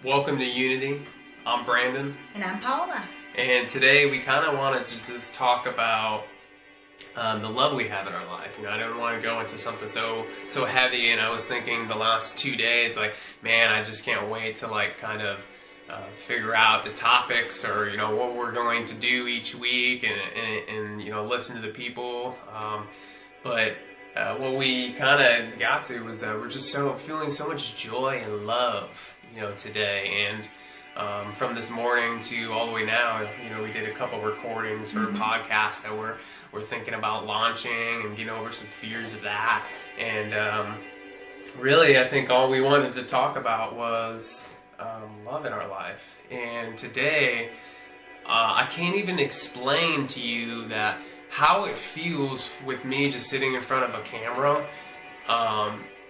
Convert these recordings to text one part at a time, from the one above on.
Welcome to Unity. I'm Brandon. And I'm Paola. And today we kind of want to just talk about the love we have in our life. I don't want to go into something so heavy, and I was thinking the last 2 days, like, man, I just can't wait to kind of figure out the topics, or what we're going to do each week, and listen to the people. But what we kind of got to was that we're just feeling so much joy and love, today. And from this morning to all the way now, we did a couple recordings for a podcast that we're thinking about launching and getting over some fears of that. And really, I think all we wanted to talk about was love in our life. And today, I can't even explain to you that how it feels with me just sitting in front of a camera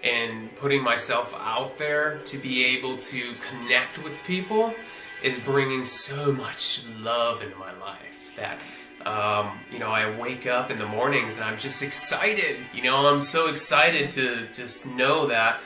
and putting myself out there to be able to connect with people is bringing so much love into my life that I wake up in the mornings and I'm just excited. I'm so excited to just know that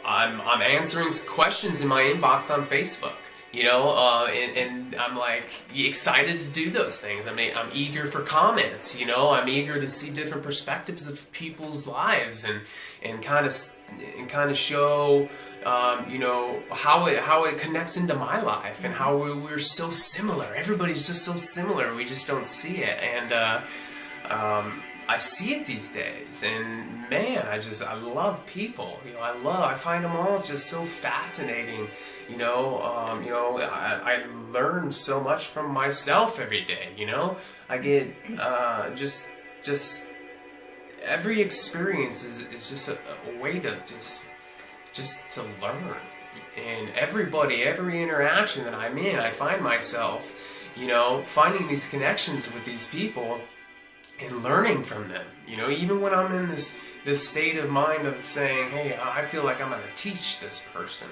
I'm answering questions in my inbox on Facebook. And I'm like excited to do those things. I'm eager for comments. I'm eager to see different perspectives of people's lives and kind of show how it connects into my life, and how we're so similar. Everybody's just so similar. We just don't see it. And I see it these days, and man, I love people. I find them all just so fascinating. I learn so much from myself every day. I get just every experience is just a way to just to learn. And every interaction that I'm in, I find myself, finding these connections with these people and learning from them. Even when I'm in this state of mind of saying, hey, I feel like I'm going to teach this person.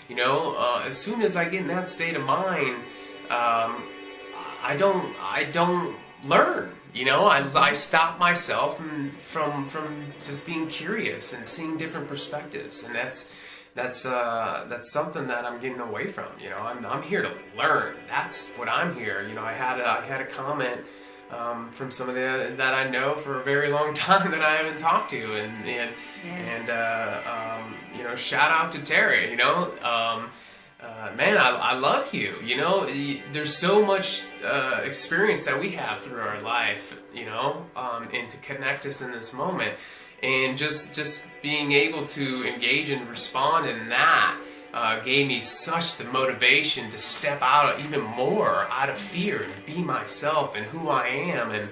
As soon as I get in that state of mind, I don't learn. I stop myself from just being curious and seeing different perspectives, and that's something that I'm getting away from. I'm here to learn. That's what I'm here. I had a comment from somebody that I know for a very long time that I haven't talked to, and shout out to Terry. Man, I love you. There's so much experience that we have through our life, and to connect us in this moment, and just being able to engage and respond in that gave me such the motivation to step out even more out of fear and be myself and who I am. And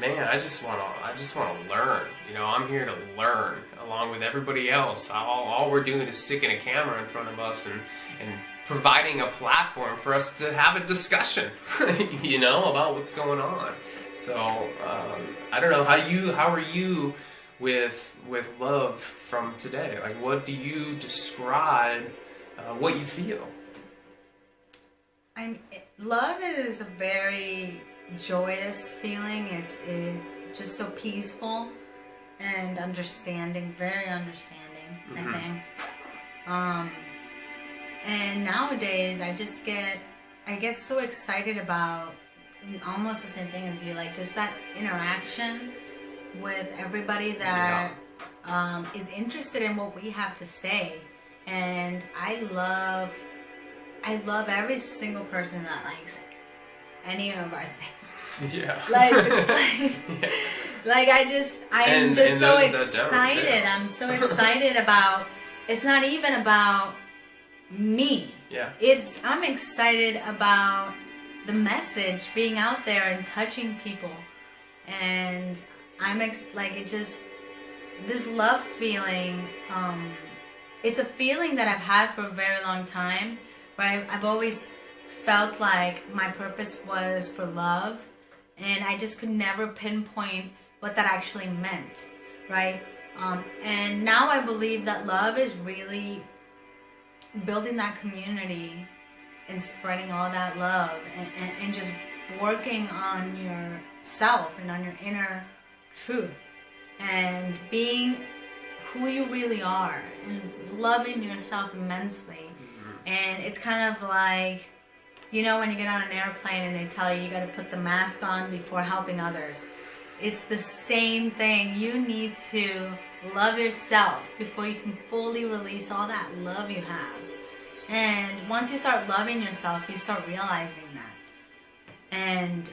man, I just want to learn. I'm here to learn along with everybody else. All we're doing is sticking a camera in front of us and providing a platform for us to have a discussion, about what's going on. So I don't know how are you with love from today? Like, what do you describe what you feel? Love is a very joyous feeling. It's just so peaceful and understanding, very understanding, I think. And nowadays I get so excited about almost the same thing as you, like just that interaction with everybody that is interested in what we have to say. And I love every single person that likes any of our things. Yeah. I'm just so excited. I'm so excited about, it's not even about me. Yeah. I'm excited about the message being out there and touching people. And this love feeling, it's a feeling that I've had for a very long time, where I've always felt like my purpose was for love, and I just could never pinpoint what that actually meant, right? And now I believe that love is really building that community and spreading all that love, and just working on yourself and on your inner truth, and being who you really are and loving yourself immensely. And it's kind of like, you know, when you get on an airplane and they tell you got to put the mask on before helping others. It's the same thing. You need to love yourself before you can fully release all that love you have. And once you start loving yourself, you start realizing that. And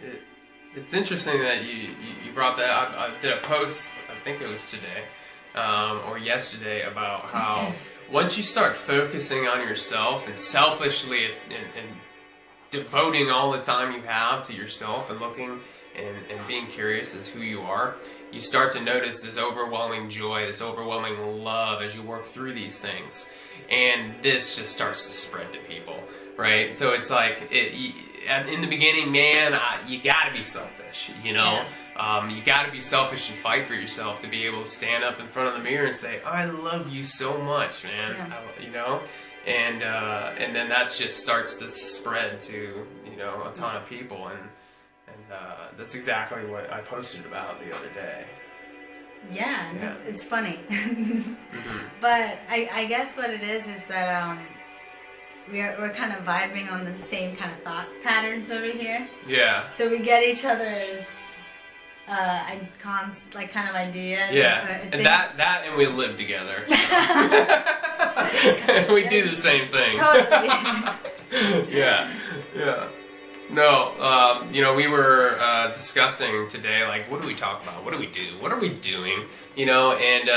it's interesting that you brought that up. I did a post, I think it was today or yesterday, about how once you start focusing on yourself and selfishly and devoting all the time you have to yourself and looking and being curious as who you are, you start to notice this overwhelming joy, this overwhelming love as you work through these things. And this just starts to spread to people, right? So it's like, in the beginning, man, you gotta be selfish, you know? Yeah. You gotta be selfish and fight for yourself to be able to stand up in front of the mirror and say, I love you so much, man, you know? And then that just starts to spread to, you know, a ton of people. And that's exactly what I posted about the other day. Yeah. It's funny. But I guess what it is that we're kind of vibing on the same kind of thought patterns over here. Yeah. So we get each other's icons, like kind of ideas. Yeah. And that and we live together. We do the same thing. Totally. Yeah. No, you know, we were discussing today, like, what do we talk about? What do we do? What are we doing? You know, and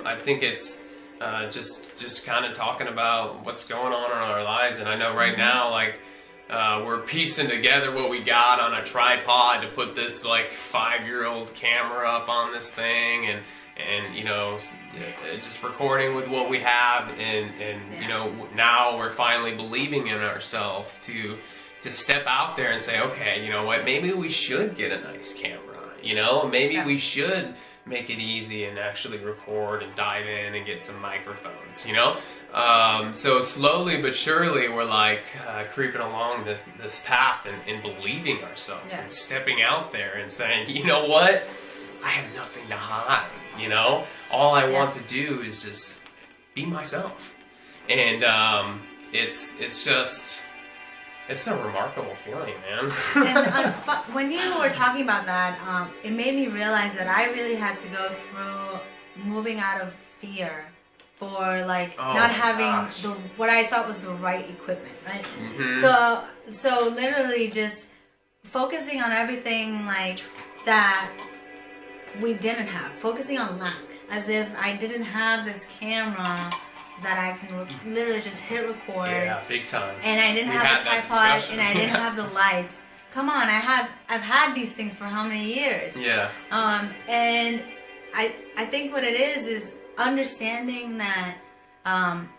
I think it's just kind of talking about what's going on in our lives. And I know right now, like, we're piecing together what we got on a tripod to put this, like, 5-year-old camera up on this thing, and you know, just recording with what we have, and you know, now we're finally believing in ourselves to step out there and say, okay, you know what, maybe we should get a nice camera, you know, maybe we should make it easy and actually record and dive in and get some microphones, you know. So slowly but surely we're like creeping along this path and believing ourselves and stepping out there and saying, you know what, I have nothing to hide, you know, all I want to do is just be myself. And it's a remarkable feeling, man. And when you were talking about that, it made me realize that I really had to go through moving out of fear for, like, not having what I thought was the right equipment, right? Mm-hmm. So literally just focusing on everything, like, that we didn't have. Focusing on lack. As if I didn't have this camera that I can literally just hit record. Yeah, big time. And I didn't have a tripod, and I didn't have the lights. Come on, I've had these things for how many years? Yeah. And I think what it is understanding that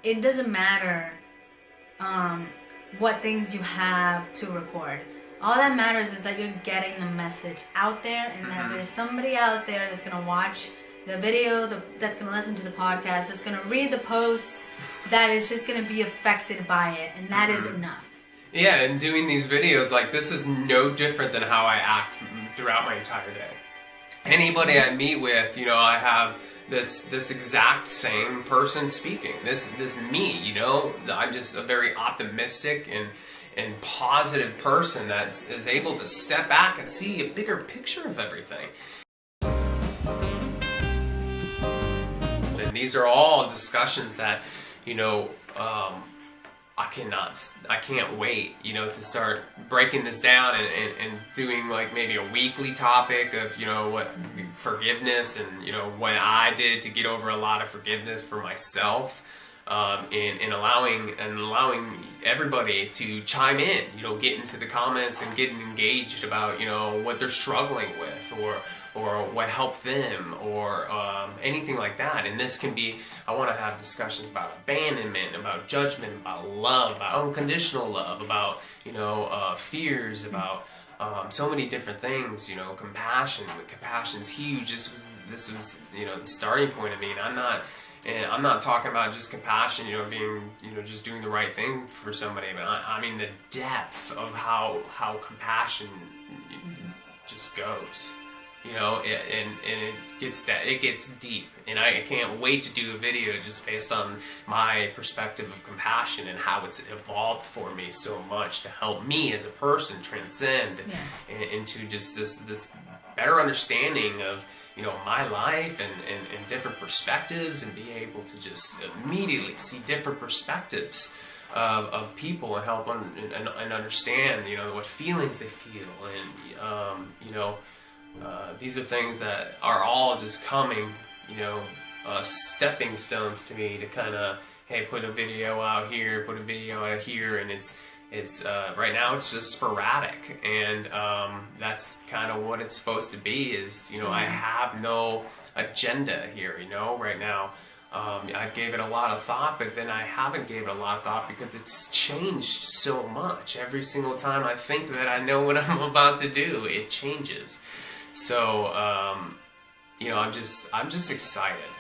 it doesn't matter what things you have to record. All that matters is that you're getting the message out there, and that there's somebody out there that's gonna watch the video, that's going to listen to the podcast, that's going to read the post, that is just going to be affected by it, and that is enough. Yeah, and doing these videos, like, this is no different than how I act throughout my entire day. Anybody I meet with, you know, I have this exact same person speaking. This me, you know, I'm just a very optimistic and positive person that is able to step back and see a bigger picture of everything. And these are all discussions that, you know, I can't wait, you know, to start breaking this down and doing, like, maybe a weekly topic of, you know, what forgiveness and, you know, what I did to get over a lot of forgiveness for myself, and allowing everybody to chime in, you know, get into the comments and getting engaged about, you know, what they're struggling with, or what helped them, or anything like that. And this can be, I want to have discussions about abandonment, about judgment, about love, about unconditional love, about, you know, fears, about so many different things, you know, compassion. Compassion's huge. This was, you know, the starting point of me. And I'm not talking about just compassion, you know, being, you know, just doing the right thing for somebody, but I mean the depth of how compassion just goes. you know, and it gets deep, and I can't wait to do a video just based on my perspective of compassion and how it's evolved for me so much to help me as a person transcend into just this better understanding of, you know, my life and different perspectives, and be able to just immediately see different perspectives of people and help and understand, you know, what feelings they feel, and you know, these are things that are all just coming, you know, stepping stones to me to kind of, hey, put a video out here, put a video out here, and it's right now it's just sporadic, and that's kind of what it's supposed to be. Is, you know, I have no agenda here, you know, right now. I gave it a lot of thought, but then I haven't gave it a lot of thought because it's changed so much. Every single time I think that I know what I'm about to do, it changes. So, you know, I'm just excited.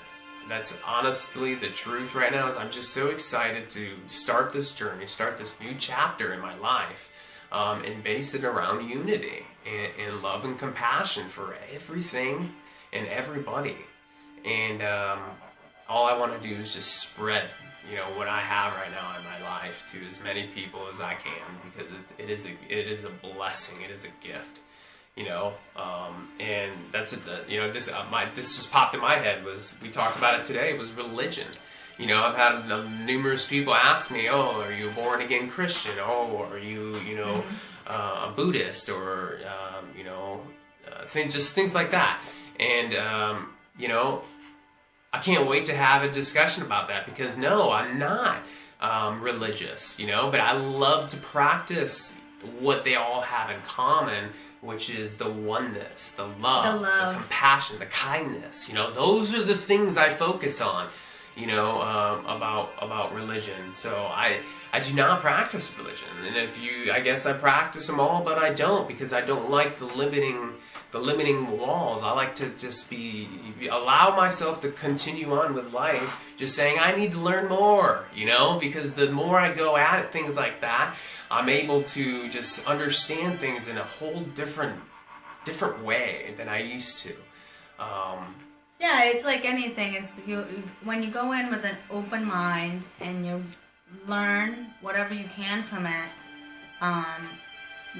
That's honestly the truth right now. Is I'm just so excited to start this journey, start this new chapter in my life, and base it around unity and love and compassion for everything and everybody. And all I want to do is just spread, you know, what I have right now in my life to as many people as I can, because it is a blessing. It is a gift, you know. And that's you know, this just popped in my head. Was we talked about it today? It was religion. You know, I've had numerous people ask me, "Oh, are you a born again Christian? Oh, are you, you know, a Buddhist, or you know, things like that." And you know, I can't wait to have a discussion about that, because no, I'm not religious, you know, but I love to practice what they all have in common, which is the oneness, the love, the compassion, the kindness. You know, those are the things I focus on, you know, about religion. So I do not practice religion, and I guess I practice them all, but I don't, because I don't like the limiting walls. I like to just allow myself to continue on with life, just saying I need to learn more, you know, because the more I go at it, things like that, I'm able to just understand things in a whole different way than I used to. Yeah, it's like anything. It's when you go in with an open mind and you learn whatever you can from it,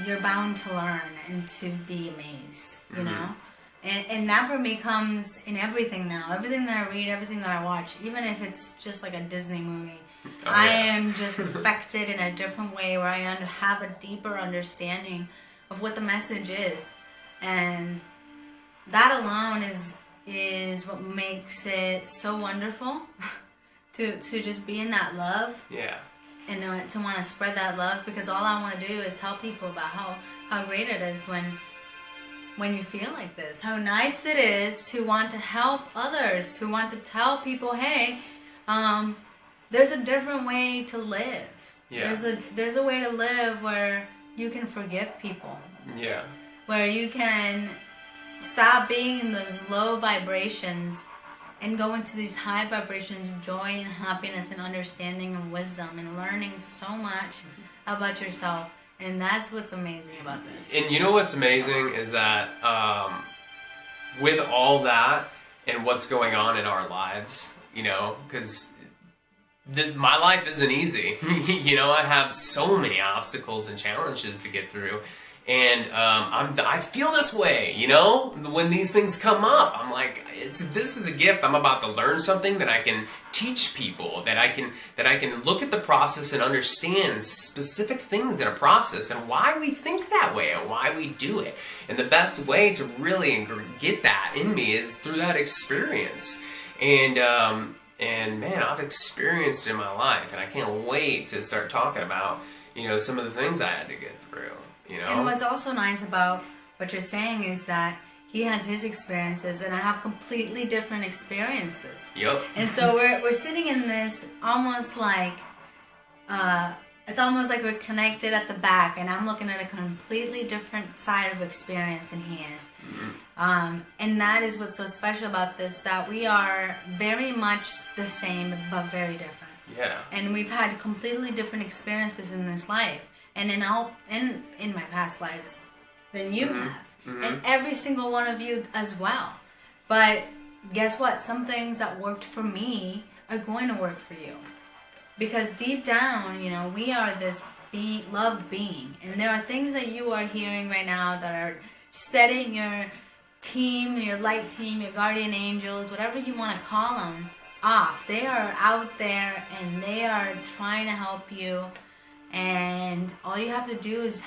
you're bound to learn and to be amazed, you know? And that for me comes in everything now. Everything that I read, everything that I watch, even if it's just like a Disney movie, I am just affected in a different way, where I have a deeper understanding of what the message is. And that alone is what makes it so wonderful to just be in that love. Yeah. And to want to spread that love, because all I want to do is tell people about how great it is when you feel like this. How nice it is to want to help others, to want to tell people, hey, there's a different way to live. Yeah. There's a way to live where you can forgive people. Yeah. Where you can stop being in those low vibrations and go into these high vibrations of joy and happiness and understanding and wisdom and learning so much about yourself. And that's what's amazing about this. And you know what's amazing is that with all that and what's going on in our lives, you know, because my life isn't easy. You know, I have so many obstacles and challenges to get through. And I feel this way, you know, when these things come up. I'm like, this is a gift. I'm about to learn something that I can teach people, that I can look at the process and understand specific things in a process and why we think that way and why we do it. And the best way to really get that in me is through that experience. And man, I've experienced it in my life, and I can't wait to start talking about, you know, some of the things I had to get through. You know? And what's also nice about what you're saying is that he has his experiences and I have completely different experiences. Yep. And so we're sitting in this almost like, it's almost like we're connected at the back, and I'm looking at a completely different side of experience than he is. Mm-hmm. And that is what's so special about this, that we are very much the same but very different. Yeah. And we've had completely different experiences in this life. And in my past lives than you have. and every single one of you as well. But guess what? Some things that worked for me are going to work for you. Because deep down, you know, we are this love being. And there are things that you are hearing right now that are setting your team, your light team, your guardian angels, whatever you want to call them, off. They are out there and they are trying to help you. And all you have to do is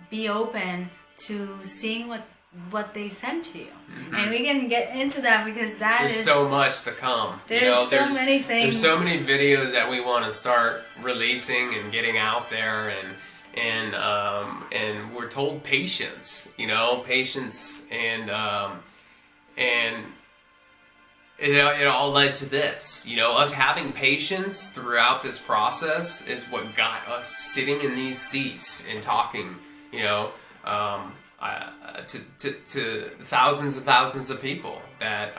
be open to seeing what they send to you. And we can get into that because there's so much to come. There's so many things. There's so many videos that we want to start releasing and getting out there, and we're told patience, you know, patience, and it all led to this. You know, us having patience throughout this process is what got us sitting in these seats and talking, you know, to thousands and thousands of people that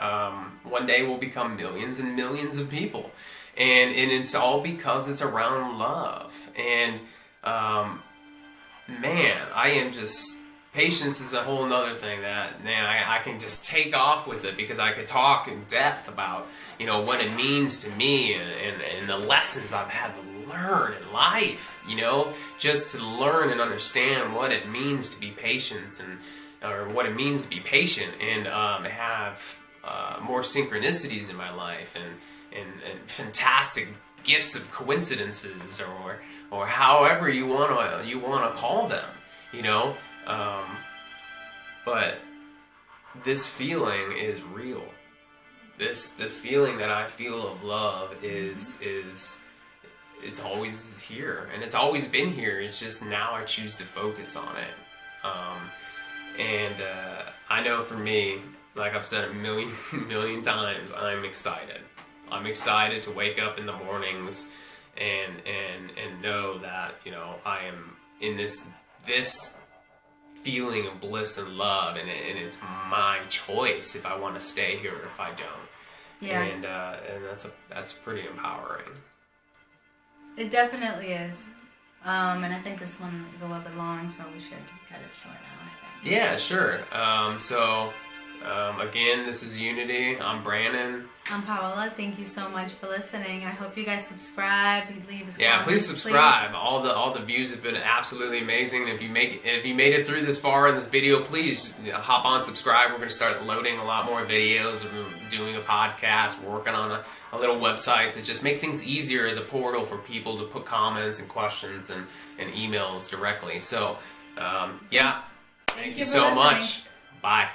one day will become millions and millions of people. And it's all because it's around love. And man, I am just... Patience is a whole nother thing that, man, I can just take off with it, because I could talk in depth about, you know, what it means to me and the lessons I've had to learn in life, you know, just to learn and understand what it means to be patient, or what it means to be patient, and have more synchronicities in my life, and fantastic gifts of coincidences, or however you wanna call them, you know. But this feeling is real. This feeling that I feel of love is it's always here, and it's always been here. It's just now I choose to focus on it. I know for me, like I've said a million times, I'm excited. I'm excited to wake up in the mornings and know that, you know, I am in this feeling of bliss and love, and it's my choice if I want to stay here or if I don't. Yeah. And that's pretty empowering. It definitely is. And I think this one is a little bit long, so we should cut it short now, I think. Yeah, sure. Again, this is Unity. I'm Brandon. I'm Paola. Thank you so much for listening. I hope you guys subscribe. Leave us comments. Please subscribe. Please. All the views have been absolutely amazing. And if you made it through this far in this video, please hop on, subscribe. We're going to start loading a lot more videos. We're doing a podcast. We're working on a little website to just make things easier as a portal for people to put comments and questions and emails directly. So, yeah. Thank you so much. Bye.